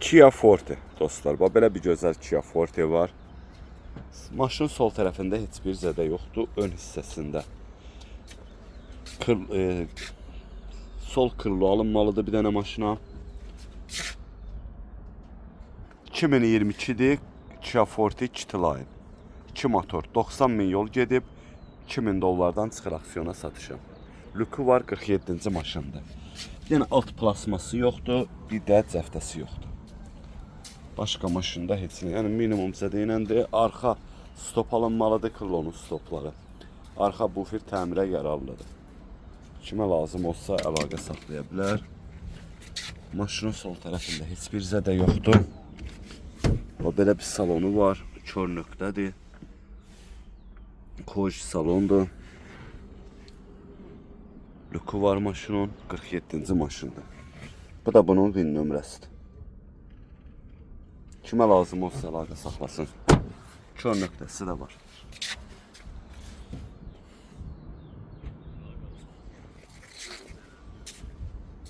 Kia Forte dostlar. Bax belə bir gözəl Kia Forte var. Maşının sol tərəfində heç bir zədə yoxdur ön hissəsində. Sol krilo alınmalıdır bir dənə maşına. 2022'dir. Kia Forte 2 line. 2 motor. 90 bin yol gedib. 2000 dollardan çıxır aksiyona satışa. Lüku var 47-ci maşında. Yəni alt plasması yoxdur. Bir də cəftəsi yoxdur. Başqa maşında heç nə. Yəni minimum zədə iləndir. Arxa stop alınmalıdır. Krılonun stopları. Arxa bufer təmirə yararlıdır. Kimə lazım olsa əlaqə saxlaya bilər. Maşının sol tərəfində heç bir zədə yoxdur. O belə bir salonu var. Kör nöqtədir. Koj salondur. Lüku var maşının. 47-ci maşında. Bu da bunun VIN nömrəsidir. Kimə lazım olsa əlaqə saxlasın. Kör nöqtəsi də var.